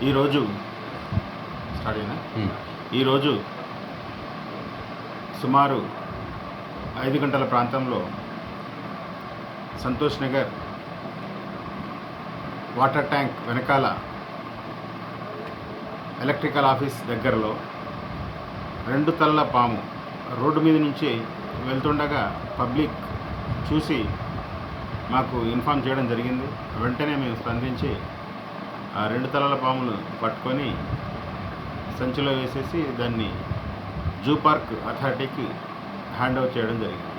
ఈరోజు స్టార్ట్ అయినా ఈరోజు సుమారు 5 గంటల ప్రాంతంలో సంతోష్ నగర్ వాటర్ ట్యాంక్ వెనకాల ఎలక్ట్రికల్ ఆఫీస్ దగ్గరలో 2 తలల పాము రోడ్డు మీద నుంచి వెళ్తుండగా పబ్లిక్ చూసి మాకు ఇన్ఫామ్ చేయడం జరిగింది. వెంటనే మేము స్పందించి ఆ 2 తలల పామును పట్టుకొని సంచిలో వేసేసి దాన్ని జూ పార్క్ అథారిటీకి హ్యాండ్ ఓవర్ చేయడం జరిగింది.